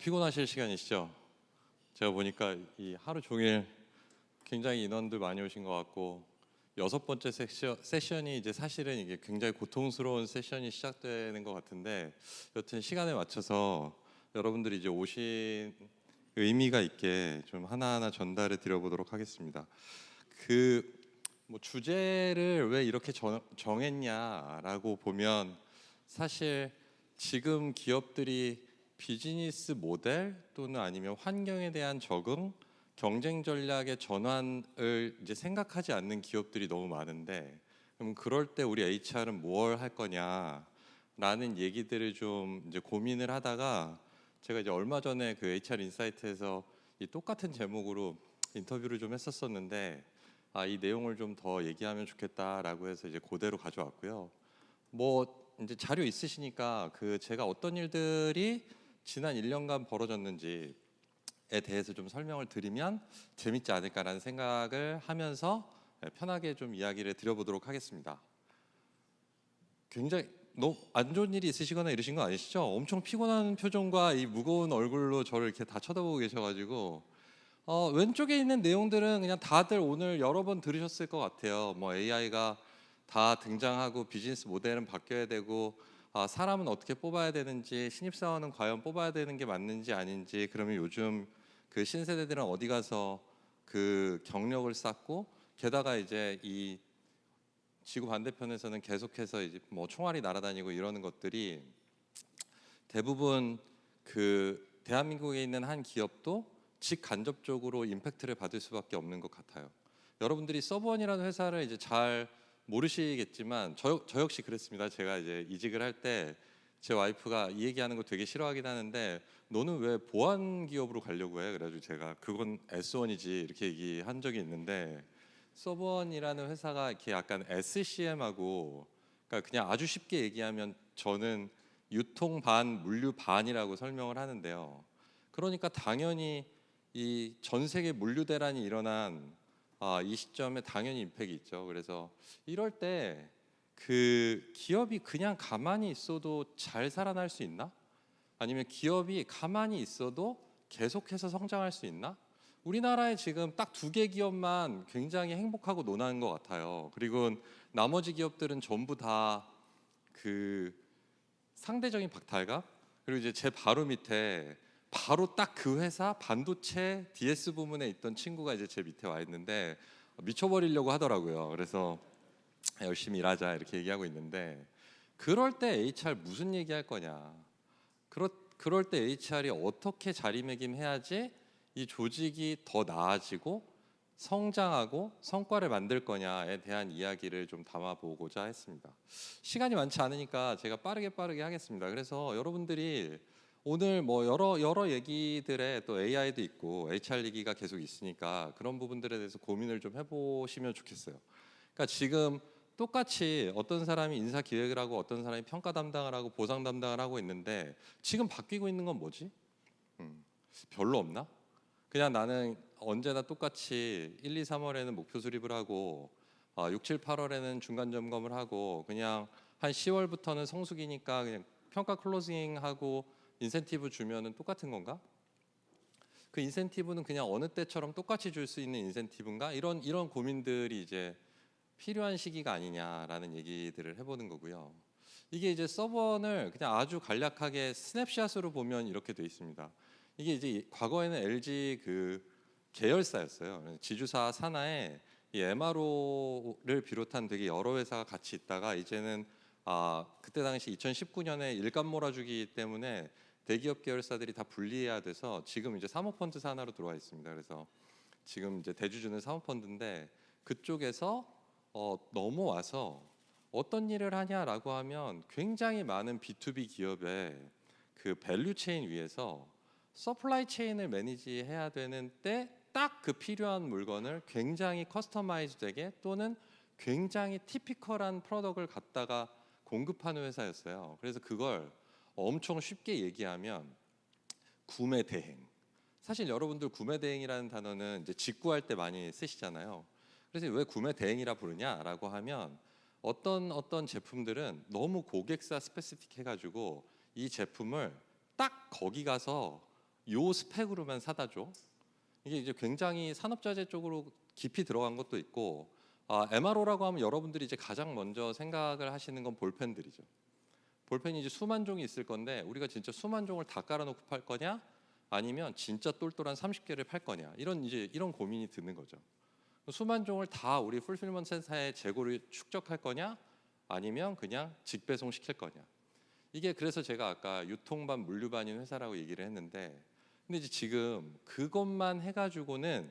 피곤하실 시간이시죠? 제가 보니까 이 하루 종일 굉장히 인원들 많이 오신 것 같고 여섯 번째 세션이 이제 사실은 이게 굉장히 고통스러운 세션이 시작되는 것 같은데 여튼 시간에 맞춰서 여러분들이 이제 오신 의미가 있게 좀 하나하나 전달해 드려보도록 하겠습니다. 그 뭐 주제를 왜 이렇게 정했냐라고 보면 사실 지금 기업들이 비즈니스 모델 또는 아니면 환경에 대한 적응, 경쟁 전략의 전환을 이제 생각하지 않는 기업들이 너무 많은데 그럼 그럴 때 우리 HR은 뭘 할 거냐라는 얘기들을 좀 이제 고민을 하다가 제가 이제 얼마 전에 그 HR 인사이트에서 이 똑같은 제목으로 인터뷰를 좀 했었었는데 이 내용을 좀 더 얘기하면 좋겠다라고 해서 이제 그대로 가져왔고요. 뭐 이제 자료 있으시니까 그 제가 어떤 일들이 지난 1년간 벌어졌는지에 대해서 좀 설명을 드리면 재밌지 않을까라는 생각을 하면서 편하게 좀 이야기를 드려보도록 하겠습니다. 굉장히 너무 안 좋은 일이 있으시거나 이러신 거 아니시죠? 엄청 피곤한 표정과 이 무거운 얼굴로 저를 이렇게 다 쳐다보고 계셔가지고 왼쪽에 있는 내용들은 그냥 다들 오늘 여러 번 들으셨을 것 같아요. 뭐 AI가 다 등장하고 비즈니스 모델은 바뀌어야 되고 사람은 어떻게 뽑아야 되는지, 신입사원은 과연 뽑아야 되는 게 맞는지 아닌지, 그러면 요즘 그 신세대들은 어디 가서 그 경력을 쌓고, 게다가 이제 이 지구 반대편에서는 계속해서 이제 뭐 총알이 날아다니고 이러는 것들이 대부분 그 대한민국에 있는 한 기업도 직간접적으로 임팩트를 받을 수밖에 없는 것 같아요. 여러분들이 서브원이라는 회사를 이제 잘 모르시겠지만 저 역시 그랬습니다. 제가 이제 이직을 할 때 제 와이프가 이 얘기하는 거 되게 싫어하긴 하는데 너는 왜 보안 기업으로 가려고 해? 그래가지고 제가 그건 S1이지 이렇게 얘기한 적이 있는데 서브원이라는 회사가 이렇게 약간 SCM하고 그러니까 그냥 아주 쉽게 얘기하면 저는 유통 반, 물류 반이라고 설명을 하는데요. 그러니까 당연히 이 전 세계 물류 대란이 일어난 이 시점에 당연히 임팩이 있죠. 그래서 이럴 때 그 기업이 그냥 가만히 있어도 잘 살아날 수 있나? 아니면 기업이 가만히 있어도 계속해서 성장할 수 있나? 우리나라에 지금 딱 두 개 기업만 굉장히 행복하고 논하는 것 같아요. 그리고 나머지 기업들은 전부 다 그 상대적인 박탈감. 그리고 이제 제 바로 밑에 바로 딱 그 회사 반도체 DS 부문에 있던 친구가 이제 제 밑에 와 있는데 미쳐버리려고 하더라고요. 그래서 열심히 일하자 이렇게 얘기하고 있는데 그럴 때 HR 무슨 얘기할 거냐? 그럴 때 HR이 어떻게 자리매김해야지 이 조직이 더 나아지고 성장하고 성과를 만들 거냐에 대한 이야기를 좀 담아보고자 했습니다. 시간이 많지 않으니까 제가 빠르게 하겠습니다. 그래서 여러분들이 오늘 뭐 여러 얘기들에 또 AI도 있고 HR 얘기가 계속 있으니까 그런 부분들에 대해서 고민을 좀 해보시면 좋겠어요. 그러니까 지금 똑같이 어떤 사람이 인사 기획을 하고 어떤 사람이 평가 담당을 하고 보상 담당을 하고 있는데 지금 바뀌고 있는 건 뭐지? 별로 없나? 그냥 나는 언제나 똑같이 1, 2, 3월에는 목표 수립을 하고 6, 7, 8월에는 중간 점검을 하고 그냥 한 10월부터는 성수기니까 그냥 평가 클로징하고 인센티브 주면은 똑같은 건가? 그 인센티브는 그냥 어느 때처럼 똑같이 줄 수 있는 인센티브인가? 이런 고민들이 이제 필요한 시기가 아니냐라는 얘기들을 해보는 거고요. 이게 이제 서버원을 그냥 아주 간략하게 스냅샷으로 보면 이렇게 돼 있습니다. 이게 이제 과거에는 LG 그 계열사였어요. 지주사 산하에 이 MRO를 비롯한 되게 여러 회사가 같이 있다가 이제는 그때 당시 2019년에 일감 몰아주기 때문에 대기업 계열사들이 다 분리해야 돼서 지금 이제 사모펀드 산하로 들어와 있습니다. 그래서 지금 이제 대주주는 사모펀드인데 그쪽에서 넘어와서 어떤 일을 하냐라고 하면 굉장히 많은 B2B 기업의 그 밸류 체인 위에서 서플라이 체인을 매니지해야 되는 때 딱 그 필요한 물건을 굉장히 커스터마이즈되게 또는 굉장히 티피컬한 프로덕트를 갖다가 공급하는 회사였어요. 그래서 그걸 엄청 쉽게 얘기하면 구매 대행. 사실 여러분들 구매 대행이라는 단어는 이제 직구할 때 많이 쓰시잖아요. 그래서 왜 구매 대행이라 부르냐라고 하면 어떤 제품들은 너무 고객사 스페시픽 해가지고 이 제품을 딱 거기 가서 요 스펙으로만 사다 줘. 이게 이제 굉장히 산업자재 쪽으로 깊이 들어간 것도 있고, MRO라고 하면 여러분들이 이제 가장 먼저 생각을 하시는 건 볼펜들이죠. 볼펜이 이제 수만 종이 있을 건데 우리가 진짜 수만 종을 다 깔아놓고 팔 거냐, 아니면 진짜 똘똘한 30개를 팔 거냐, 이런 고민이 드는 거죠. 수만 종을 다 우리 풀필먼트 센터에 재고를 축적할 거냐, 아니면 그냥 직배송 시킬 거냐. 이게 그래서 제가 아까 유통반 물류반인 회사라고 얘기를 했는데, 근데 이제 지금 그것만 해가지고는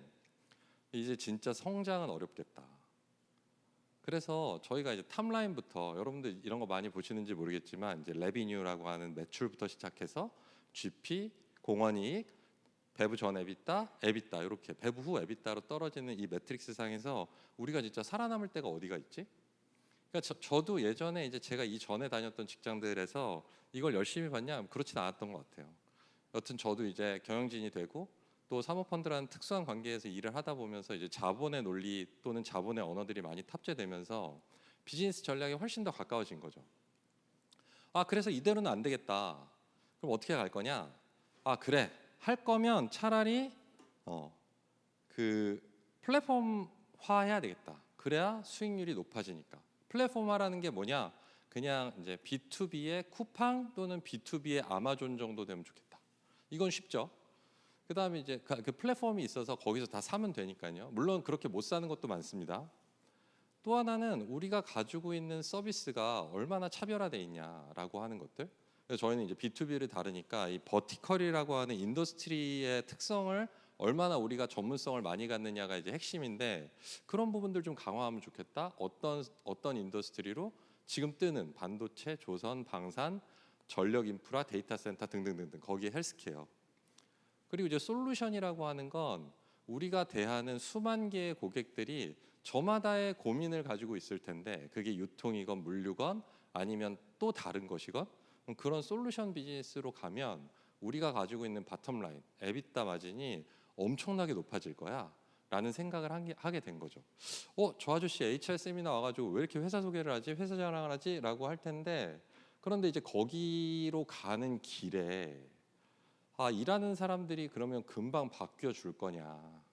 이제 진짜 성장은 어렵겠다. 그래서 저희가 이제 탑라인부터, 여러분들 이런 거 많이 보시는지 모르겠지만 이제 레비뉴라고 하는 매출부터 시작해서 GP, 공원이익, 배부 전 에비타 이렇게 배부 후 에비타로 떨어지는 이 매트릭스 상에서 우리가 진짜 살아남을 때가 어디가 있지? 그러니까 저도 예전에 이제 제가 이 전에 다녔던 직장들에서 이걸 열심히 봤냐? 그렇진 않았던 것 같아요. 여튼 저도 이제 경영진이 되고 또 사모펀드라는 특수한 관계에서 일을 하다 보면서 이제 자본의 논리 또는 자본의 언어들이 많이 탑재되면서 비즈니스 전략에 훨씬 더 가까워진 거죠. 그래서 이대로는 안 되겠다. 그럼 어떻게 갈 거냐? 그래. 할 거면 차라리 그 플랫폼화 해야 되겠다. 그래야 수익률이 높아지니까. 플랫폼화라는 게 뭐냐? 그냥 이제 B2B의 쿠팡 또는 B2B의 아마존 정도 되면 좋겠다. 이건 쉽죠. 그다음에 이제 그 플랫폼이 있어서 거기서 다 사면 되니까요. 물론 그렇게 못 사는 것도 많습니다. 또 하나는 우리가 가지고 있는 서비스가 얼마나 차별화돼 있냐라고 하는 것들. 그래서 저희는 이제 B2B를 다루니까 이 버티컬이라고 하는 인더스트리의 특성을 얼마나 우리가 전문성을 많이 갖느냐가 이제 핵심인데, 그런 부분들 좀 강화하면 좋겠다. 어떤 인더스트리로 지금 뜨는 반도체, 조선, 방산, 전력 인프라, 데이터 센터 등등등등, 거기에 헬스케어. 그리고 이제 솔루션이라고 하는 건 우리가 대하는 수만 개의 고객들이 저마다의 고민을 가지고 있을 텐데, 그게 유통이건 물류건 아니면 또 다른 것이건, 그런 솔루션 비즈니스로 가면 우리가 가지고 있는 바텀라인, 에비타 마진이 엄청나게 높아질 거야 라는 생각을 하게 된 거죠. 저 아저씨 HR 세미나 와가지고 왜 이렇게 회사 소개를 하지, 회사 자랑을 하지 라고 할 텐데, 그런데 이제 거기로 가는 길에 일하는 사람들이 그러면 금방 바뀌어 줄 거냐.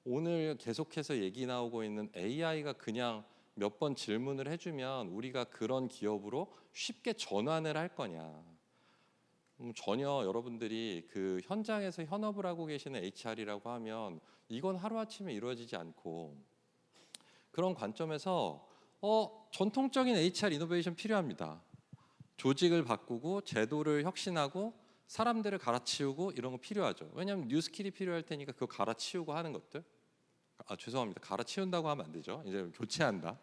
오늘 계속해서 얘기 나오고 있는 AI가 그냥 몇 번 질문을 해주면 우리가 그런 기업으로 쉽게 전환을 할 거냐. 전혀 여러분들이 그 현장에서 현업을 하고 계시는 HR이라고 하면 이건 하루아침에 이루어지지 않고, 그런 관점에서 전통적인 HR 이노베이션 필요합니다. 조직을 바꾸고 제도를 혁신하고 사람들을 갈아치우고 이런 거 필요하죠. 왜냐하면 뉴 스킬이 필요할 테니까 그거 갈아치우고 하는 것들. 죄송합니다. 갈아치운다고 하면 안 되죠. 이제 교체한다.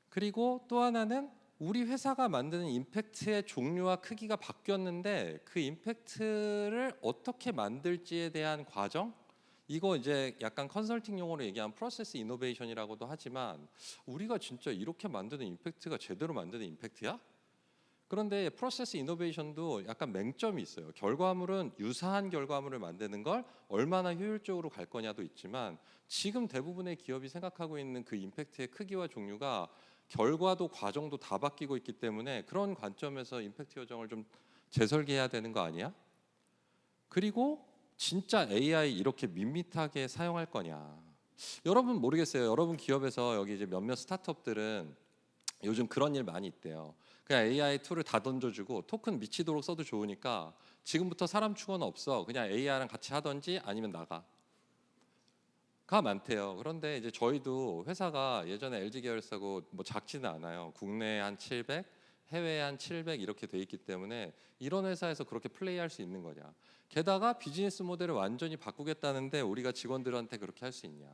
그리고 또 하나는 우리 회사가 만드는 임팩트의 종류와 크기가 바뀌었는데 그 임팩트를 어떻게 만들지에 대한 과정. 이거 이제 약간 컨설팅 용어로 얘기하면 프로세스 이노베이션이라고도 하지만, 우리가 진짜 이렇게 만드는 임팩트가 제대로 만드는 임팩트야? 그런데 프로세스 이노베이션도 약간 맹점이 있어요. 결과물은 유사한 결과물을 만드는 걸 얼마나 효율적으로 갈 거냐도 있지만, 지금 대부분의 기업이 생각하고 있는 그 임팩트의 크기와 종류가 결과도 과정도 다 바뀌고 있기 때문에 그런 관점에서 임팩트 요정을 좀 재설계해야 되는 거 아니야? 그리고 진짜 AI 이렇게 밋밋하게 사용할 거냐? 여러분 모르겠어요. 여러분 기업에서 여기 이제 몇몇 스타트업들은 요즘 그런 일 많이 있대요. 그냥 AI 툴을 다 던져주고 토큰 미치도록 써도 좋으니까 지금부터 사람 추구는 없어. 그냥 AI랑 같이 하던지 아니면 나가. 가 많대요. 그런데 이제 저희도 회사가 예전에 LG 계열사고 뭐 작지는 않아요. 국내에 한 700, 해외에 한 700 이렇게 돼 있기 때문에 이런 회사에서 그렇게 플레이할 수 있는 거냐. 게다가 비즈니스 모델을 완전히 바꾸겠다는데 우리가 직원들한테 그렇게 할 수 있냐.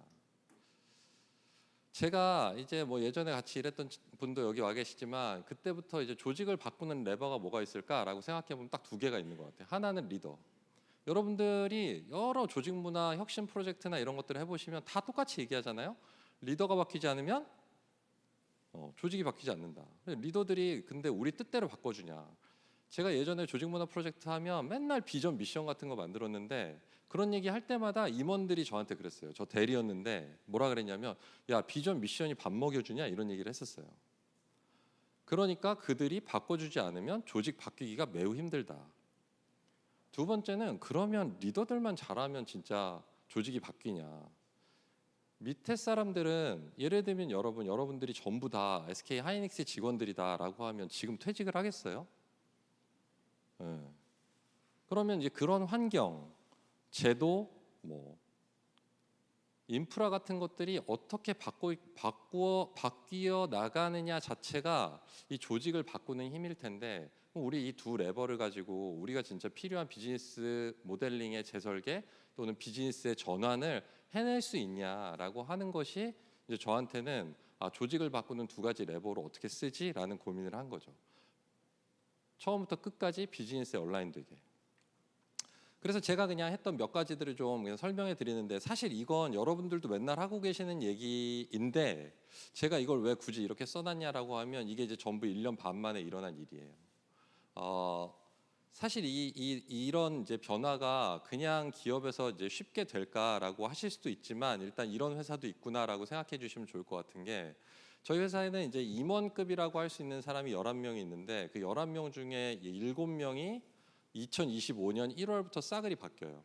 제가 이제 뭐 예전에 같이 일했던 분도 여기 와 계시지만, 그때부터 이제 조직을 바꾸는 레버가 뭐가 있을까라고 생각해 보면 딱 두 개가 있는 것 같아요. 하나는 리더. 여러분들이 여러 조직 문화 혁신 프로젝트나 이런 것들을 해보시면 다 똑같이 얘기하잖아요. 리더가 바뀌지 않으면 조직이 바뀌지 않는다. 리더들이 근데 우리 뜻대로 바꿔주냐. 제가 예전에 조직 문화 프로젝트 하면 맨날 비전 미션 같은 거 만들었는데, 그런 얘기 할 때마다 임원들이 저한테 그랬어요. 저 대리였는데 뭐라 그랬냐면, 야 비전 미션이 밥 먹여주냐 이런 얘기를 했었어요. 그러니까 그들이 바꿔주지 않으면 조직 바뀌기가 매우 힘들다. 두 번째는 그러면 리더들만 잘하면 진짜 조직이 바뀌냐? 밑에 사람들은 예를 들면 여러분들이 전부 다 SK 하이닉스 직원들이다라고 하면 지금 퇴직을 하겠어요? 예. 그러면 이제 그런 환경, 제도, 뭐 인프라 같은 것들이 어떻게 바뀌어 나가느냐 자체가 이 조직을 바꾸는 힘일 텐데, 우리 이 두 레버를 가지고 우리가 진짜 필요한 비즈니스 모델링의 재설계 또는 비즈니스의 전환을 해낼 수 있냐라고 하는 것이 이제 저한테는 조직을 바꾸는 두 가지 레버로 어떻게 쓰지라는 고민을 한 거죠. 처음부터 끝까지 비즈니스에 얼라인되게. 그래서 제가 그냥 했던 몇 가지들을 좀 그냥 설명해 드리는데, 사실 이건 여러분들도 맨날 하고 계시는 얘기인데 제가 이걸 왜 굳이 이렇게 써놨냐라고 하면 이게 이제 전부 1년 반 만에 일어난 일이에요. 사실 이런 이제 변화가 그냥 기업에서 이제 쉽게 될까라고 하실 수도 있지만, 일단 이런 회사도 있구나라고 생각해 주시면 좋을 것 같은 게, 저희 회사에는 이제 임원급이라고 할 수 있는 사람이 11명이 있는데, 그 11명 중에 7명이 2025년 1월부터 싸그리 바뀌어요.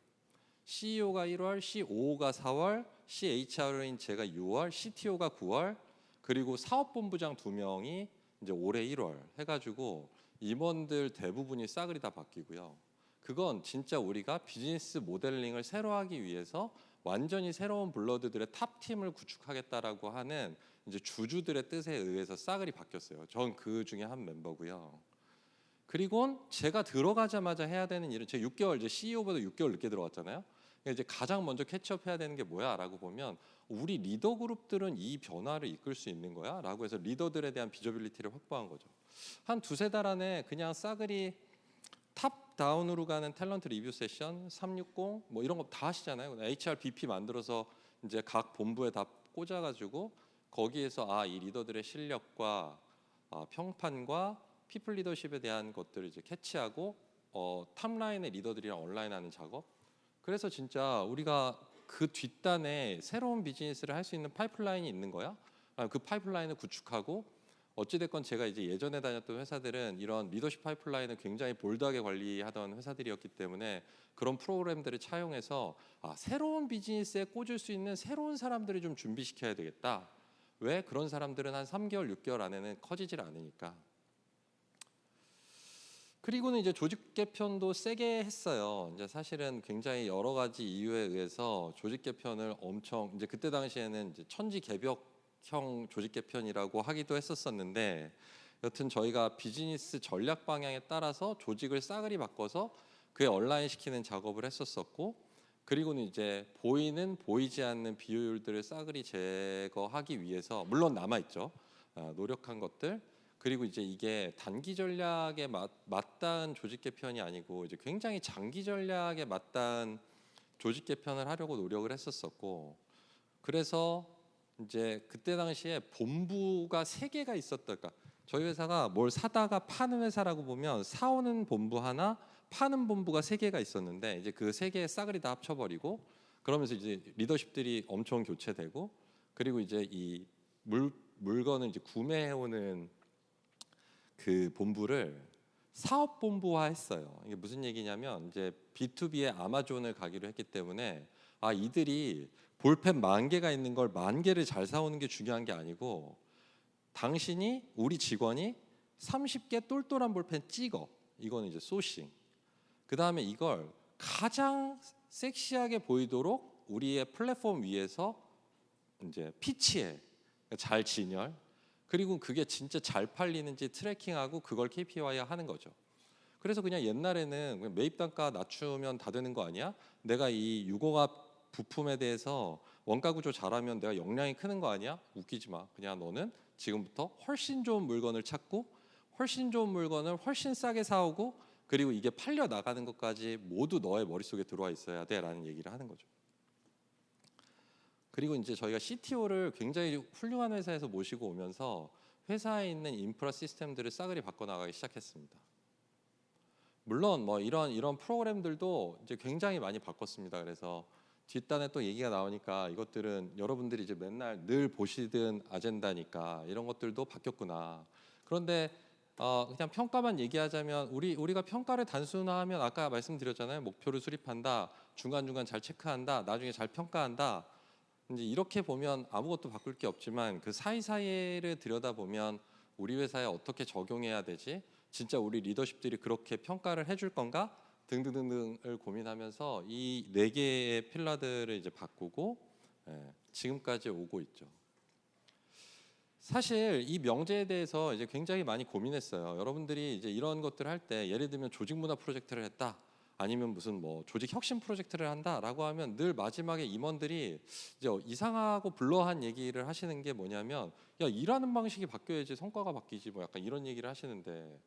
CEO가 1월, COO가 4월, CHRO인 제가 6월, CTO가 9월, 그리고 사업본부장 2명이 이제 올해 1월 해가지고 임원들 대부분이 싸그리 다 바뀌고요. 그건 진짜 우리가 비즈니스 모델링을 새로 하기 위해서 완전히 새로운 블러드들의 탑팀을 구축하겠다라고 하는 이제 주주들의 뜻에 의해서 싸그리 바뀌었어요. 전 그 중에 한 멤버고요. 그리고 제가 들어가자마자 해야 되는 일은, 제가 6개월 이제 CEO보다 6개월 늦게 들어갔잖아요. 그러니까 이제 가장 먼저 캐치업해야 되는 게 뭐야라고 보면, 우리 리더 그룹들은 이 변화를 이끌 수 있는 거야라고 해서 리더들에 대한 비저빌리티를 확보한 거죠. 한 두세 달 안에 그냥 싸그리 탑 다운으로 가는 탤런트 리뷰 세션, 360 뭐 이런 거 다 하시잖아요. HR BP 만들어서 이제 각 본부에 다 꽂아가지고 거기에서 이 리더들의 실력과 평판과 피플 리더십에 대한 것들을 이제 캐치하고 탑라인의 리더들이랑 온라인하는 작업. 그래서 진짜 우리가 그 뒷단에 새로운 비즈니스를 할 수 있는 파이프라인이 있는 거야. 그 파이프라인을 구축하고, 어찌됐건 제가 이제 예전에 다녔던 회사들은 이런 리더십 파이프라인을 굉장히 볼드하게 관리하던 회사들이었기 때문에 그런 프로그램들을 차용해서 새로운 비즈니스에 꽂을 수 있는 새로운 사람들을 좀 준비시켜야 되겠다. 왜? 그런 사람들은 한 3개월, 6개월 안에는 커지질 않으니까. 그리고는 이제 조직 개편도 세게 했어요. 이제 사실은 굉장히 여러 가지 이유에 의해서 조직 개편을 엄청, 이제 그때 당시에는 이제 천지개벽형 조직 개편이라고 하기도 했었었는데, 여튼 저희가 비즈니스 전략 방향에 따라서 조직을 싸그리 바꿔서 그에 얼라인 시키는 작업을 했었었고, 그리고는 이제 보이는 보이지 않는 비효율들을 싸그리 제거하기 위해서, 물론 남아 있죠. 노력한 것들. 그리고 이제 이게 단기 전략에 맞닿은 조직 개편이 아니고 이제 굉장히 장기 전략에 맞닿은 조직 개편을 하려고 노력을 했었었고, 그래서 이제 그때 당시에 본부가 3개가 있었다. 그러니까 저희 회사가 뭘 사다가 파는 회사라고 보면, 사오는 본부 하나, 파는 본부가 3개가 있었는데, 이제 그 3개 싸그리 다 합쳐버리고, 그러면서 이제 리더십들이 엄청 교체되고, 그리고 이제 이 물건을 이제 구매해오는 그 본부를 사업 본부화했어요. 이게 무슨 얘기냐면, 이제 B2B의 아마존을 가기로 했기 때문에 이들이 볼펜 10,000개가 있는 걸 10,000개를 잘 사오는 게 중요한 게 아니고, 당신이 우리 직원이 30개 똘똘한 볼펜 찍어. 이거는 이제 소싱. 그 다음에 이걸 가장 섹시하게 보이도록 우리의 플랫폼 위에서 이제 피치해. 잘 진열. 그리고 그게 진짜 잘 팔리는지 트래킹하고 그걸 KPI 하는 거죠. 그래서 그냥 옛날에는 매입 단가 낮추면 다 되는 거 아니야? 내가 이 유공업 부품에 대해서 원가 구조 잘하면 내가 역량이 크는 거 아니야? 웃기지 마. 그냥 너는 지금부터 훨씬 좋은 물건을 찾고, 훨씬 좋은 물건을 훨씬 싸게 사오고, 그리고 이게 팔려 나가는 것까지 모두 너의 머릿속에 들어와 있어야 돼라는 얘기를 하는 거죠. 그리고 이제 저희가 CTO를 굉장히 훌륭한 회사에서 모시고 오면서 회사에 있는 인프라 시스템들을 싸그리 바꿔 나가기 시작했습니다. 물론 뭐 이런 프로그램들도 이제 굉장히 많이 바꿨습니다. 그래서 뒷단에 또 얘기가 나오니까 이것들은 여러분들이 이제 맨날 늘 보시던 아젠다니까 이런 것들도 바뀌었구나. 그런데 그냥 평가만 얘기하자면 우리가 평가를 단순화하면 아까 말씀드렸잖아요. 목표를 수립한다, 중간중간 잘 체크한다, 나중에 잘 평가한다. 이제 이렇게 보면 아무것도 바꿀 게 없지만 그 사이사이를 들여다보면 우리 회사에 어떻게 적용해야 되지? 진짜 우리 리더십들이 그렇게 평가를 해줄 건가? 등등등등을 고민하면서 이 네 개의 필러들을 이제 바꾸고 지금까지 오고 있죠. 사실 이 명제에 대해서 이제 굉장히 많이 고민했어요. 여러분들이 이제 이런 것들을 할 때 예를 들면 조직 문화 프로젝트를 했다. 아니면 무슨 뭐 조직 혁신 프로젝트를 한다라고 하면 늘 마지막에 임원들이 이제 이상하고 블러한 얘기를 하시는 게 뭐냐면 야 일하는 방식이 바뀌어야지 성과가 바뀌지 뭐 약간 이런 얘기를 하시는데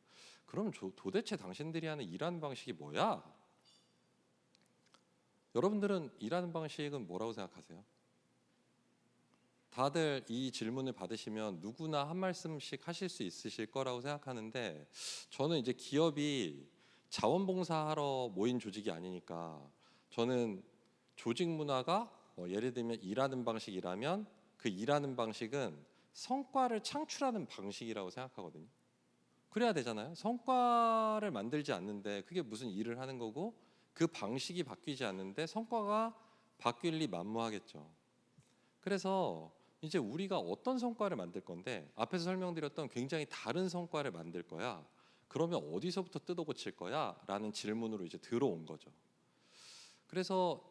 그럼 도대체 당신들이 하는 일하는 방식이 뭐야? 여러분들은 일하는 방식은 뭐라고 생각하세요? 다들 이 질문을 받으시면 누구나 한 말씀씩 하실 수 있으실 거라고 생각하는데 저는 이제 기업이 자원봉사하러 모인 조직이 아니니까 저는 조직 문화가 예를 들면 일하는 방식이라면 그 일하는 방식은 성과를 창출하는 방식이라고 생각하거든요. 그래야 되잖아요. 성과를 만들지 않는데 그게 무슨 일을 하는 거고 그 방식이 바뀌지 않는데 성과가 바뀔 리 만무하겠죠. 그래서 이제 우리가 어떤 성과를 만들 건데 앞에서 설명드렸던 굉장히 다른 성과를 만들 거야. 그러면 어디서부터 뜯어 고칠 거야? 라는 질문으로 이제 들어온 거죠. 그래서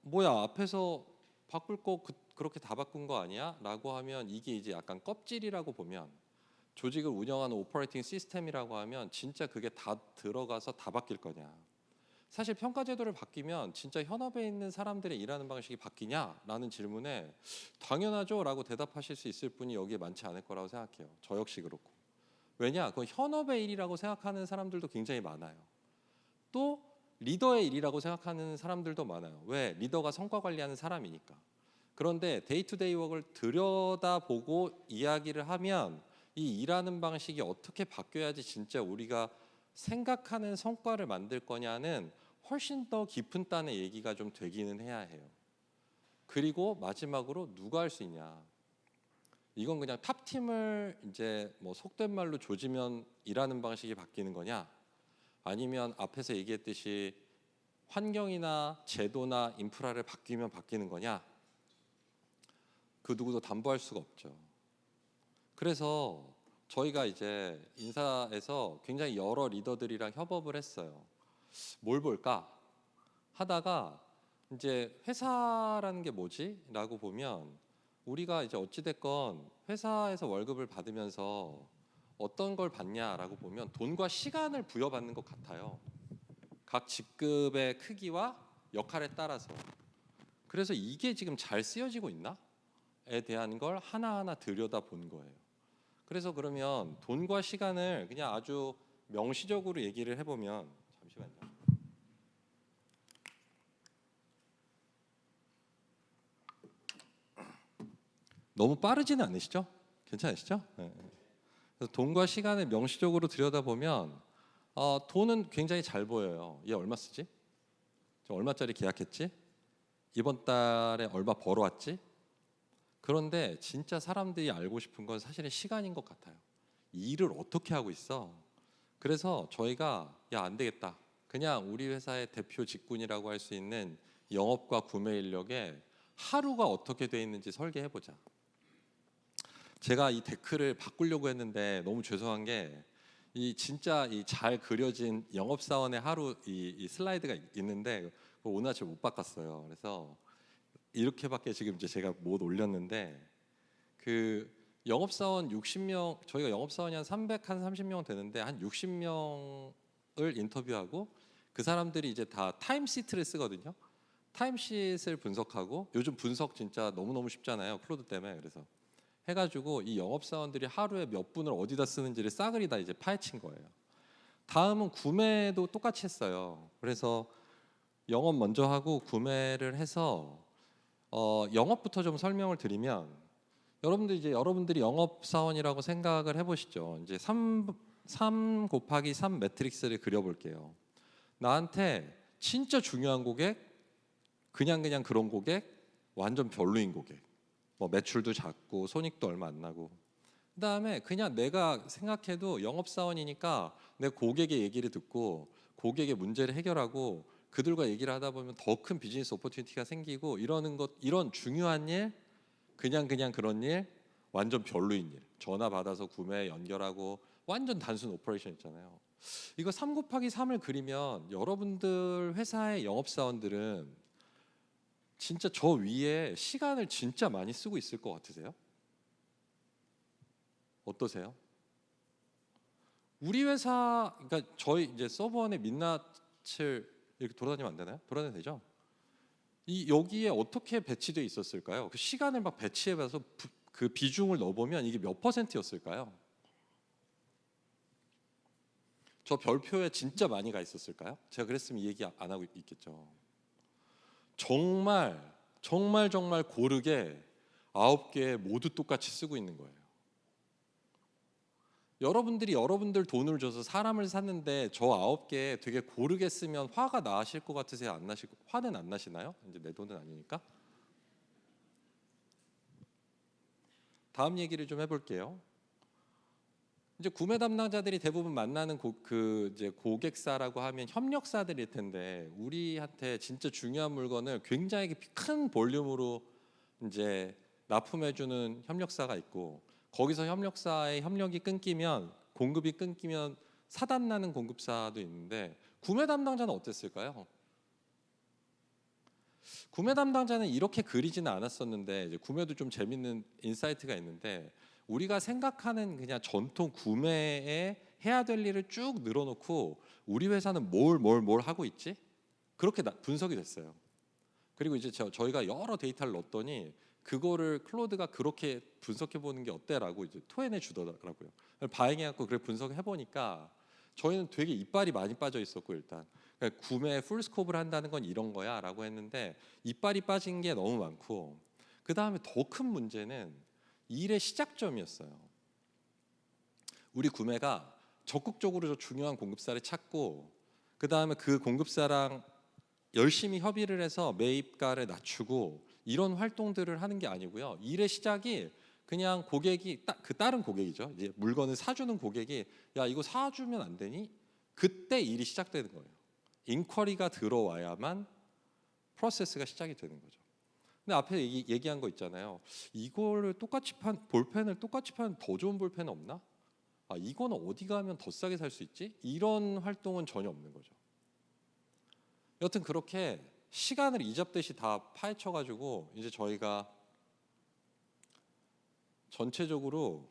뭐야 앞에서 바꿀 거 그렇게 다 바꾼 거 아니야? 라고 하면 이게 이제 약간 껍질이라고 보면 조직을 운영하는 오퍼레이팅 시스템이라고 하면 진짜 그게 다 들어가서 다 바뀔 거냐? 사실 평가 제도를 바뀌면 진짜 현업에 있는 사람들의 일하는 방식이 바뀌냐라는 질문에 당연하죠라고 대답하실 수 있을 분이 여기에 많지 않을 거라고 생각해요. 저 역시 그렇고. 왜냐? 그 현업의 일이라고 생각하는 사람들도 굉장히 많아요. 또 리더의 일이라고 생각하는 사람들도 많아요. 왜? 리더가 성과 관리하는 사람이니까. 그런데 데이투데이 웍을 들여다보고 이야기를 하면 이 일하는 방식이 어떻게 바뀌어야지 진짜 우리가 생각하는 성과를 만들 거냐는 훨씬 더 깊은 단의 얘기가 좀 되기는 해야 해요. 그리고 마지막으로 누가 할 수 있냐? 이건 그냥 탑팀을 이제 뭐 속된 말로 조지면 일하는 방식이 바뀌는 거냐? 아니면 앞에서 얘기했듯이 환경이나 제도나 인프라를 바뀌면 바뀌는 거냐? 그 누구도 담보할 수가 없죠. 그래서 저희가 이제 인사에서 굉장히 여러 리더들이랑 협업을 했어요. 뭘 볼까? 하다가 이제 회사라는 게 뭐지? 라고 보면 우리가 이제 어찌됐건 회사에서 월급을 받으면서 어떤 걸 받냐라고 보면 돈과 시간을 부여받는 것 같아요. 각 직급의 크기와 역할에 따라서. 그래서 이게 지금 잘 쓰여지고 있나?에 대한 걸 하나하나 들여다본 거예요. 그래서 그러면 돈과 시간을 그냥 아주 명시적으로 얘기를 해보면 잠시만요. 너무 빠르지는 않으시죠? 괜찮으시죠? 네. 그래서 돈과 시간을 명시적으로 들여다보면 돈은 굉장히 잘 보여요. 얘 얼마 쓰지? 저 얼마짜리 계약했지? 이번 달에 얼마 벌어왔지? 그런데 진짜 사람들이 알고 싶은 건 사실은 시간인 것 같아요. 일을 어떻게 하고 있어? 그래서 저희가 야, 안 되겠다. 그냥 우리 회사의 대표 직군이라고 할 수 있는 영업과 구매 인력에 하루가 어떻게 돼 있는지 설계해보자. 제가 이 데크를 바꾸려고 했는데 너무 죄송한 게 이 진짜 이 잘 그려진 영업사원의 하루 이 슬라이드가 있는데 오늘 아침 못 바꿨어요. 그래서 이렇게밖에 지금 이제 제가 못 올렸는데 그 영업사원 60명 저희가 영업사원이 한 330명 되는데 한 60명을 인터뷰하고 그 사람들이 이제 다 타임시트를 쓰거든요. 타임시트를 분석하고 요즘 분석 진짜 너무너무 쉽잖아요. 클로드 때문에. 그래서 해가지고 이 영업사원들이 하루에 몇 분을 어디다 쓰는지를 싸그리 다 이제 파헤친 거예요. 다음은 구매도 똑같이 했어요. 그래서 영업 먼저 하고 구매를 해서 영업부터 좀 설명을 드리면 여러분들이 영업 사원이라고 생각을 해보시죠. 이제 3 곱하기 3 매트릭스를 그려볼게요. 나한테 진짜 중요한 고객, 그냥 그런 고객, 완전 별로인 고객. 뭐 매출도 작고 손익도 얼마 안 나고. 그다음에 그냥 내가 생각해도 영업사원이니까 내 고객의 얘기를 듣고 고객의 문제를 해결하고 그들과 얘기를 하다 보면 더 큰 비즈니스 오퍼튜니티가 생기고 이러는 것, 이런 중요한 일, 그냥 그런 일, 완전 별로인 일, 전화 받아서 구매 연결하고 완전 단순 오퍼레이션 있잖아요. 이거 3 곱하기 3을 그리면 여러분들 회사의 영업사원들은 진짜 저 위에 시간을 진짜 많이 쓰고 있을 것 같으세요? 어떠세요? 우리 회사, 그러니까 저희 이제 서버원의 민낯을 이렇게 돌아다니면 안 되나요? 돌아다니면 되죠? 이 여기에 어떻게 배치되어 있었을까요? 그 시간을 막 배치해봐서 그 비중을 넣어보면 이게 몇 퍼센트였을까요? 저 별표에 진짜 많이 가 있었을까요? 제가 그랬으면 이 얘기 안 하고 있겠죠. 정말 고르게 9개 모두 똑같이 쓰고 있는 거예요. 여러분들이 여러분들 돈을 줘서 사람을 샀는데 저 9개 되게 고르게 쓰면 화가 나실 것 같으세요? 안 나실 화는 안 나시나요? 이제 내 돈은 아니니까. 다음 얘기를 좀 해볼게요. 이제 구매 담당자들이 대부분 만나는 그 이제 고객사라고 하면 협력사들일 텐데 우리한테 진짜 중요한 물건을 굉장히 큰 볼륨으로 이제 납품해주는 협력사가 있고 거기서 협력사의 협력이 끊기면 공급이 끊기면 사단나는 공급사도 있는데 구매 담당자는 어땠을까요? 구매 담당자는 이렇게 그리지는 않았었는데 이제 구매도 좀 재밌는 인사이트가 있는데 우리가 생각하는 그냥 전통 구매에 해야 될 일을 쭉 늘어놓고 우리 회사는 뭘 하고 있지? 그렇게 분석이 됐어요. 그리고 이제 저희가 여러 데이터를 넣었더니 그거를 클로드가 그렇게 분석해 보는 게 어때라고 이제 토해내 주더라고요. 바행해갖고 그래 분석해 보니까 저희는 되게 이빨이 많이 빠져 있었고 일단 그러니까 구매 풀스코프를 한다는 건 이런 거야라고 했는데 이빨이 빠진 게 너무 많고 그 다음에 더 큰 문제는 일의 시작점이었어요. 우리 구매가 적극적으로 저 중요한 공급사를 찾고 그 다음에 그 공급사랑 열심히 협의를 해서 매입가를 낮추고 이런 활동들을 하는 게 아니고요. 일의 시작이 그냥 고객이 그 다른 고객이죠. 이제 물건을 사주는 고객이 야 이거 사주면 안 되니? 그때 일이 시작되는 거예요. 인쿼리가 들어와야만 프로세스가 시작이 되는 거죠. 근데 앞에 얘기한 거 있잖아요. 이거를 똑같이 볼펜을 똑같이 파는 더 좋은 볼펜 없나? 아 이거는 어디 가면 더 싸게 살 수 있지? 이런 활동은 전혀 없는 거죠. 여튼 그렇게 시간을 이잡듯이 다 파헤쳐가지고 이제 저희가 전체적으로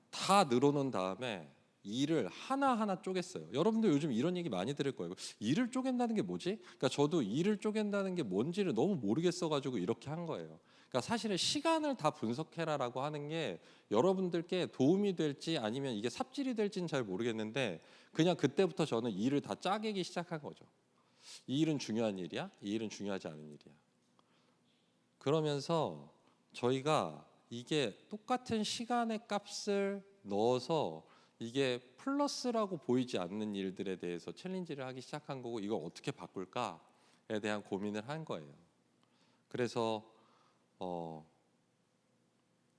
다 늘어놓은 다음에 일을 하나하나 쪼갰어요. 여러분들 요즘 이런 얘기 많이 들을 거예요. 일을 쪼갠다는 게 뭐지? 그러니까 저도 일을 쪼갠다는 게 뭔지를 너무 모르겠어가지고 이렇게 한 거예요. 그러니까 사실은 시간을 다 분석해라라고 하는 게 여러분들께 도움이 될지 아니면 이게 삽질이 될지는 잘 모르겠는데 그냥 그때부터 저는 일을 다 짜개기 시작한 거죠. 이 일은 중요한 일이야? 이 일은 중요하지 않은 일이야. 그러면서 저희가 이게 똑같은 시간의 값을 넣어서 이게 플러스라고 보이지 않는 일들에 대해서 챌린지를 하기 시작한 거고 이걸 어떻게 바꿀까에 대한 고민을 한 거예요. 그래서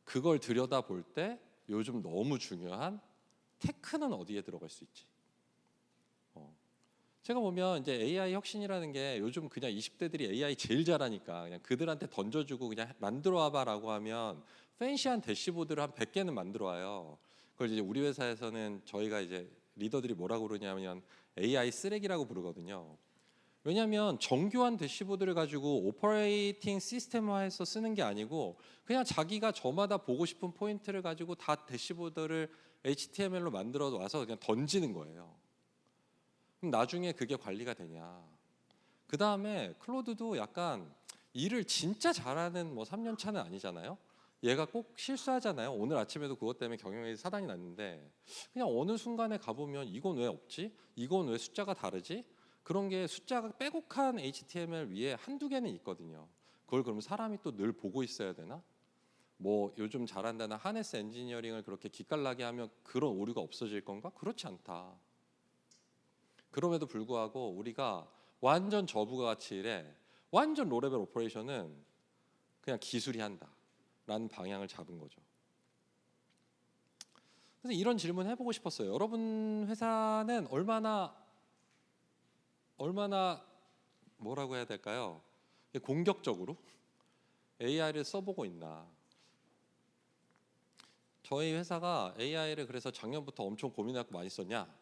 그걸 들여다볼 때 요즘 너무 중요한 테크는 어디에 들어갈 수 있지? 제가 보면 이제 AI 혁신이라는 게 요즘 그냥 20대들이 AI 제일 잘하니까 그냥 그들한테 던져주고 그냥 만들어 와봐라고 하면 팬시한 대시보드를 한 100개는 만들어 와요. 그걸 이제 우리 회사에서는 저희가 이제 리더들이 뭐라고 그러냐면 AI 쓰레기라고 부르거든요. 왜냐하면 정교한 대시보드를 가지고 오퍼레이팅 시스템화해서 쓰는 게 아니고 그냥 자기가 저마다 보고 싶은 포인트를 가지고 다 대시보드를 HTML로 만들어 와서 그냥 던지는 거예요. 그럼 나중에 그게 관리가 되냐? 그 다음에 클로드도 약간 일을 진짜 잘하는 뭐 3년 차는 아니잖아요. 얘가 꼭 실수하잖아요. 오늘 아침에도 그것 때문에 경영회의 사단이 났는데 그냥 어느 순간에 가보면 이건 왜 없지? 이건 왜 숫자가 다르지? 그런 게 숫자가 빼곡한 HTML 위에 한두 개는 있거든요. 그걸 그럼 사람이 또 늘 보고 있어야 되나? 뭐 요즘 잘한다는 하네스 엔지니어링을 그렇게 기깔나게 하면 그런 오류가 없어질 건가? 그렇지 않다. 그럼에도 불구하고 우리가 완전 저부가 가치 일에 완전 로레벨 오퍼레이션은 그냥 기술이 한다라는 방향을 잡은 거죠. 그래서 이런 질문 해보고 싶었어요. 여러분 회사는 얼마나 뭐라고 해야 될까요? 공격적으로 AI를 써보고 있나. 저희 회사가 AI를 그래서 작년부터 엄청 고민하고 많이 썼냐?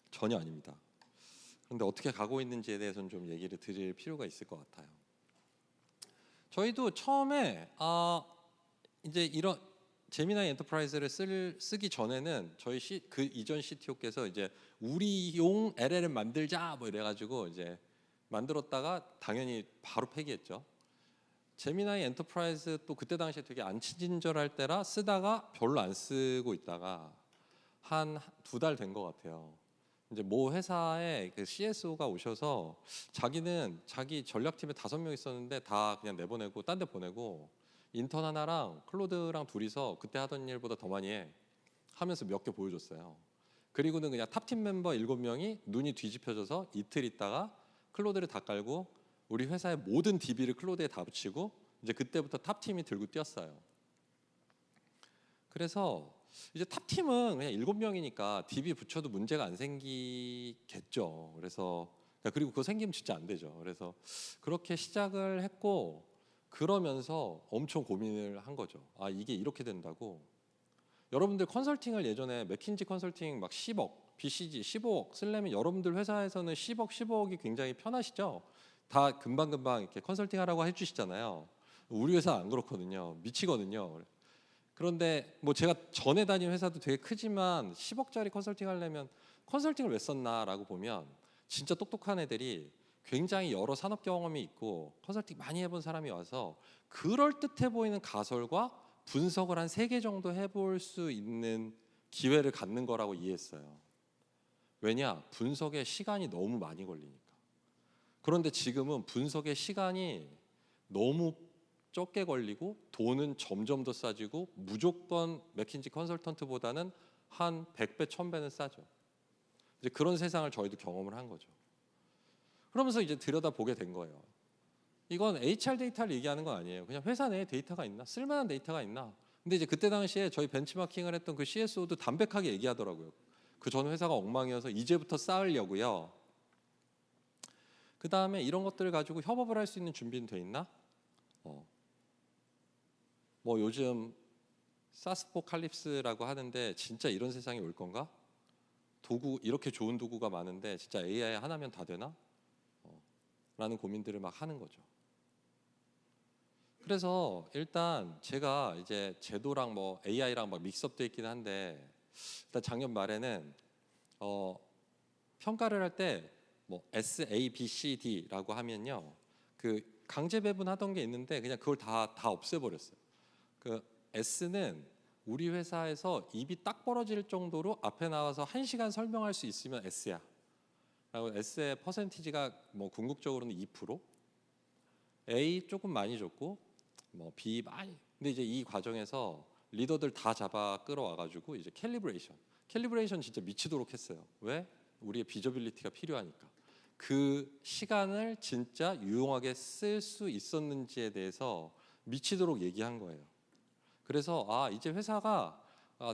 전혀 아닙니다. 그런데 어떻게 가고 있는지에 대해서는 좀 얘기를 드릴 필요가 있을 것 같아요. 저희도 처음에 이제 이런 제미나이 엔터프라이즈를 쓰기 전에는 저희 그 이전 CTO께서 이제 우리용 LLM 만들자 뭐 이래가지고 이제 만들었다가 당연히 바로 폐기했죠. 제미나이 엔터프라이즈 또 그때 당시에 되게 안 친절할 때라 쓰다가 별로 안 쓰고 있다가 한 2달 된 것 같아요. 이제 모 회사에 그 CSO가 오셔서 자기는 자기 전략팀에 5명 있었는데 다 그냥 내보내고 딴 데 보내고 인턴 하나랑 클로드랑 둘이서 그때 하던 일보다 더 많이 해 하면서 몇 개 보여줬어요. 그리고는 그냥 탑팀 멤버 7명이 눈이 뒤집혀져서 이틀 있다가 클로드를 다 깔고 우리 회사의 모든 DB를 클로드에 다 붙이고 이제 그때부터 탑팀이 들고 뛰었어요. 그래서 이제 탑팀은 그냥 7명이니까 DB 붙여도 문제가 안 생기겠죠. 그래서 그리고 그거 생기면 진짜 안 되죠. 그래서 그렇게 시작을 했고 그러면서 엄청 고민을 한 거죠. 아, 이게 이렇게 된다고. 여러분들 컨설팅을 예전에 맥킨지 컨설팅 막 10억, BCG 15억 쓰려면 여러분들 회사에서는 10억, 15억이 굉장히 편하시죠? 다 금방금방 이렇게 컨설팅 하라고 해주시잖아요. 우리 회사 안 그렇거든요. 미치거든요. 그런데 뭐 제가 전에 다닌 회사도 되게 크지만 10억짜리 컨설팅 하려면 컨설팅을 왜 썼나라고 보면 진짜 똑똑한 애들이 굉장히 여러 산업 경험이 있고 컨설팅 많이 해본 사람이 와서 그럴듯해 보이는 가설과 분석을 한 3개 정도 해볼 수 있는 기회를 갖는 거라고 이해했어요. 왜냐? 분석에 시간이 너무 많이 걸리니까. 그런데 지금은 분석의 시간이 너무 적게 걸리고 돈은 점점 더 싸지고 무조건 맥킨지 컨설턴트보다는 한 100배, 1000배는 싸죠. 이제 그런 세상을 저희도 경험을 한 거죠. 그러면서 이제 들여다보게 된 거예요. 이건 HR 데이터를 얘기하는 건 아니에요. 그냥 회사 내에 데이터가 있나? 쓸만한 데이터가 있나? 근데 이제 그때 당시에 저희 벤치마킹을 했던 그 CSO도 담백하게 얘기하더라고요. 그 전 회사가 엉망이어서 이제부터 쌓으려고요. 그 다음에 이런 것들을 가지고 협업을 할 수 있는 준비는 돼 있나? 뭐 요즘 사스포칼립스라고 하는데 진짜 이런 세상이 올 건가? 도구 이렇게 좋은 도구가 많은데 진짜 AI 하나면 다 되나? 라는 고민들을 막 하는 거죠. 그래서 일단 제가 이제 제도랑 뭐 AI랑 막 믹스업돼 있기는 한데 일단 작년 말에는 평가를 할 때 뭐 S, A, B, C, D라고 하면요 그 강제 배분하던 게 있는데 그냥 그걸 다 없애버렸어요. 그 S는 우리 회사에서 입이 딱 벌어질 정도로 앞에 나와서 1시간 설명할 수 있으면 S야. 라고 S의 퍼센티지가 뭐 궁극적으로는 2%, A 조금 많이 줬고 뭐 B 많이. 근데 이제 이 과정에서 리더들 다 잡아 끌어와가지고 이제 캘리브레이션 진짜 미치도록 했어요. 왜? 우리의 비저빌리티가 필요하니까. 그 시간을 진짜 유용하게 쓸 수 있었는지에 대해서 미치도록 얘기한 거예요. 그래서 이제 회사가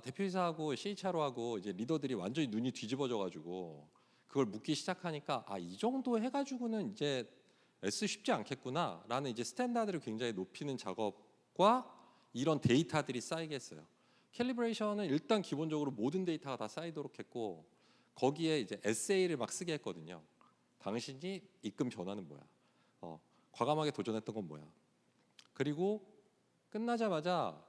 대표이사하고 CHRO하고 이제 리더들이 완전히 눈이 뒤집어져가지고 그걸 묻기 시작하니까 이 정도 해가지고는 이제 S 쉽지 않겠구나라는 이제 스탠다드를 굉장히 높이는 작업과 이런 데이터들이 쌓이게 했어요. 캘리브레이션은 일단 기본적으로 모든 데이터가 다 쌓이도록 했고 거기에 이제 에세이를 막 쓰게 했거든요. 당신이 이끈 변화는 뭐야? 과감하게 도전했던 건 뭐야? 그리고 끝나자마자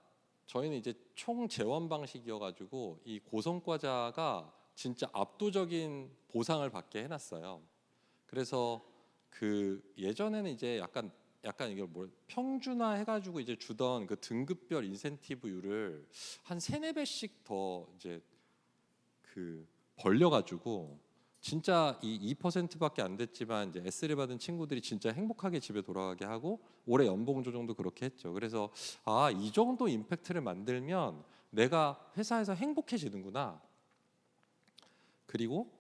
저희는 이제 총 재원 방식이어가지고 이 고성과자가 진짜 압도적인 보상을 받게 해놨어요. 그래서 그 예전에는 이제 약간 이걸 뭐 평준화 해가지고 이제 주던 그 등급별 인센티브율을 한 3~4배씩 더 이제 그 벌려가지고 진짜 이 2%밖에 안 됐지만 이제 S를 받은 친구들이 진짜 행복하게 집에 돌아가게 하고 올해 연봉 조정도 그렇게 했죠. 그래서 이 정도 임팩트를 만들면 내가 회사에서 행복해지는구나. 그리고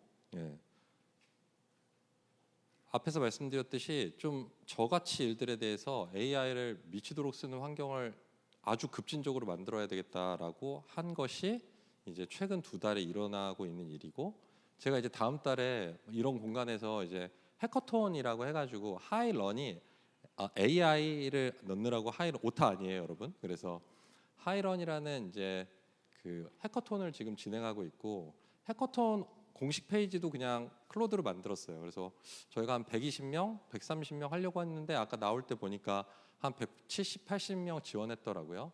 앞에서 말씀드렸듯이 좀 저같이 일들에 대해서 AI를 미치도록 쓰는 환경을 아주 급진적으로 만들어야 되겠다라고 한 것이 이제 최근 2달에 일어나고 있는 일이고, 제가 이제 다음 달에 이런 공간에서 이제 해커톤이라고 해가지고 하이런이 AI를 넣느라고 하이런 오타 아니에요, 여러분. 그래서 하이런이라는 이제 그 해커톤을 지금 진행하고 있고, 해커톤 공식 페이지도 그냥 클로드로 만들었어요. 그래서 저희가 한 120명, 130명 하려고 했는데 아까 나올 때 보니까 한 170, 80명 지원했더라고요.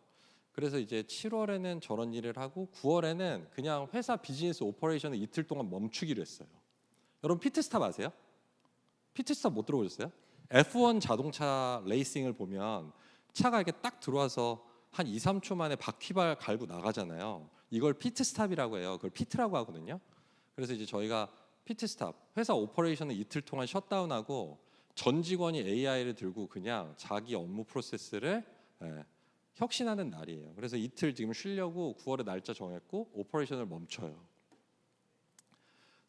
그래서 이제 7월에는 저런 일을 하고 9월에는 그냥 회사 비즈니스 오퍼레이션을 이틀 동안 멈추기로 했어요. 여러분 피트스탑 아세요? 피트스탑 못 들어보셨어요? F1 자동차 레이싱을 보면 차가 이렇게 딱 들어와서 한 2, 3초 만에 바퀴발 갈고 나가잖아요. 이걸 피트스탑이라고 해요. 그걸 피트라고 하거든요. 그래서 이제 저희가 피트스탑, 회사 오퍼레이션을 이틀 동안 셧다운하고 전 직원이 AI를 들고 그냥 자기 업무 프로세스를 혁신하는 날이에요. 그래서 이틀 지금 쉬려고 9월에 날짜 정했고 오퍼레이션을 멈춰요.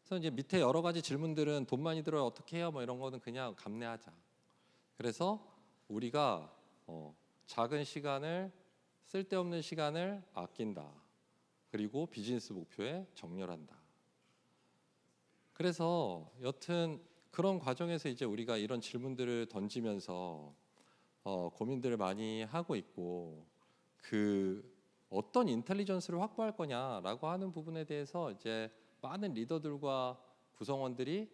그래서 이제 밑에 여러 가지 질문들은 돈 많이 들어요, 어떻게 해요, 뭐 이런 거는 그냥 감내하자. 그래서 우리가 작은 시간을, 쓸데없는 시간을 아낀다. 그리고 비즈니스 목표에 정렬한다. 그래서 여튼 그런 과정에서 이제 우리가 이런 질문들을 던지면서 고민들을 많이 하고 있고, 그 어떤 인텔리전스를 확보할 거냐라고 하는 부분에 대해서 이제 많은 리더들과 구성원들이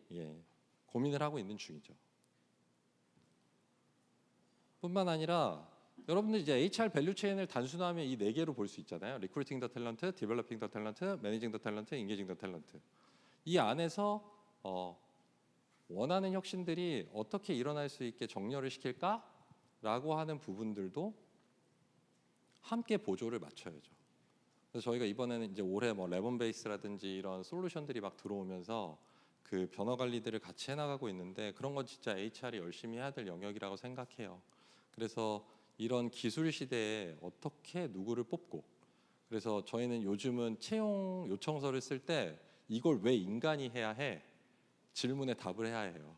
고민을 하고 있는 중이죠. 뿐만 아니라 여러분들 이제 HR 밸류 체인을 단순하면 이 4개로 볼 수 있잖아요. 리크루팅 더 탤런트, 디벨로핑 더 탤런트, 매니징 더 탤런트, 인게이징 더 탤런트. 이 안에서 원하는 혁신들이 어떻게 일어날 수 있게 정렬을 시킬까라고 하는 부분들도 함께 보조를 맞춰야죠. 그래서 저희가 이번에는 이제 올해 뭐 레몬 베이스라든지 이런 솔루션들이 막 들어오면서 그 변화 관리들을 같이 해나가고 있는데, 그런 건 진짜 HR이 열심히 해야 될 영역이라고 생각해요. 그래서 이런 기술 시대에 어떻게 누구를 뽑고, 그래서 저희는 요즘은 채용 요청서를 쓸 때 이걸 왜 인간이 해야 해? 질문에 답을 해야 해요.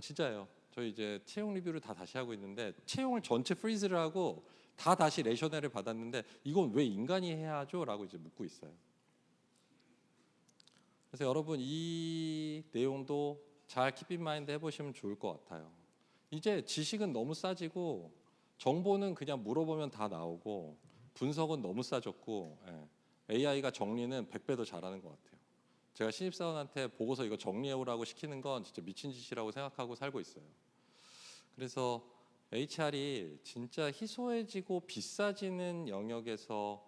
진짜예요. 저희 이제 채용 리뷰를 다 다시 하고 있는데 채용을 전체 프리즈를 하고 다 다시 레셔넬을 받았는데 이건 왜 인간이 해야 하죠? 라고 이제 묻고 있어요. 그래서 여러분 이 내용도 잘 keep in mind 해보시면 좋을 것 같아요. 이제 지식은 너무 싸지고 정보는 그냥 물어보면 다 나오고 분석은 너무 싸졌고 AI가 정리는 100배 더 잘하는 것 같아요. 제가 신입사원한테 보고서 이거 정리해오라고 시키는 건 진짜 미친 짓이라고 생각하고 살고 있어요. 그래서 HR이 진짜 희소해지고 비싸지는 영역에서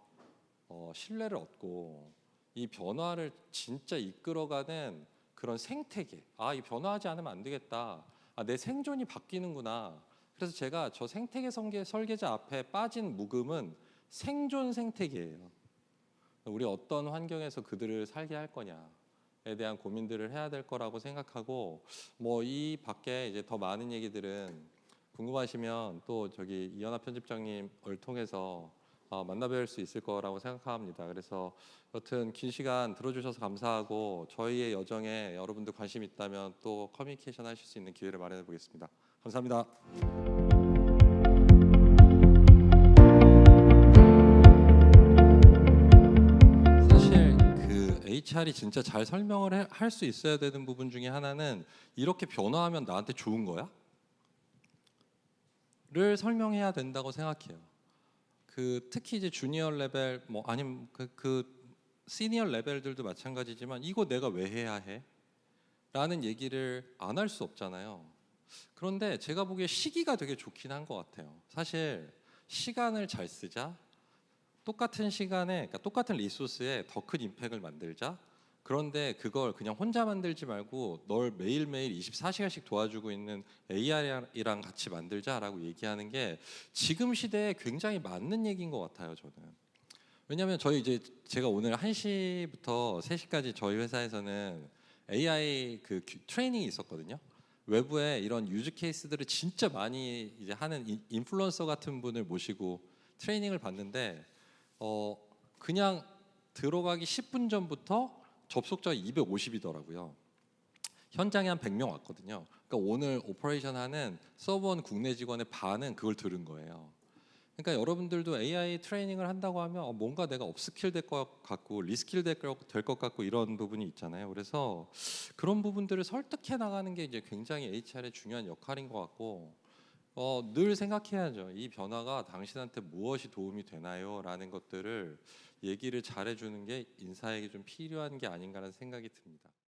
신뢰를 얻고 이 변화를 진짜 이끌어가는 그런 생태계, 이 변화하지 않으면 안 되겠다, 내 생존이 바뀌는구나. 그래서 제가 저 생태계 설계자 앞에 빠진 묵음은 생존 생태계예요. 우리 어떤 환경에서 그들을 살게 할 거냐에 대한 고민들을 해야 될 거라고 생각하고, 뭐 이 밖에 이제 더 많은 얘기들은 궁금하시면 또 저기 이현아 편집장님을 통해서 만나 뵐 수 있을 거라고 생각합니다. 그래서 여튼 긴 시간 들어주셔서 감사하고, 저희의 여정에 여러분들 관심 있다면 또 커뮤니케이션 하실 수 있는 기회를 마련해 보겠습니다. 감사합니다. 사실 그 HR이 진짜 잘 설명을 할 수 있어야 되는 부분 중에 하나는, 이렇게 변화하면 나한테 좋은 거야? 를 설명해야 된다고 생각해요. 특히 이제 주니어 레벨 뭐 아니면 시니어 레벨들도 마찬가지지만 이거 내가 왜 해야 해? 라는 얘기를 안 할 수 없잖아요. 그런데 제가 보기에 시기가 되게 좋긴 한 것 같아요. 사실 시간을 잘 쓰자, 똑같은 시간에, 그러니까 똑같은 리소스에 더 큰 임팩을 만들자. 그런데 그걸 그냥 혼자 만들지 말고 널 매일매일 24시간씩 도와주고 있는 AI랑 같이 만들자라고 얘기하는 게 지금 시대에 굉장히 맞는 얘기인 것 같아요, 저는. 왜냐하면 제가 오늘 1시부터 3시까지 저희 회사에서는 AI 트레이닝이 있었거든요. 외부에 이런 유즈 케이스들을 진짜 많이 이제 하는 인플루언서 같은 분을 모시고 트레이닝을 받는데 그냥 들어가기 10분 전부터 접속자가 250이더라고요. 현장에 한 100명 왔거든요. 그러니까 오늘 오퍼레이션 하는 서브원 국내 직원의 반은 그걸 들은 거예요. 그러니까 여러분들도 AI 트레이닝을 한다고 하면 뭔가 내가 업스킬 될 것 같고 리스킬 될 것 같고 이런 부분이 있잖아요. 그래서 그런 부분들을 설득해 나가는 게 이제 굉장히 HR의 중요한 역할인 것 같고 늘 생각해야죠. 이 변화가 당신한테 무엇이 도움이 되나요? 라는 것들을 얘기를 잘해주는 게 인사에게 좀 필요한 게 아닌가라는 생각이 듭니다.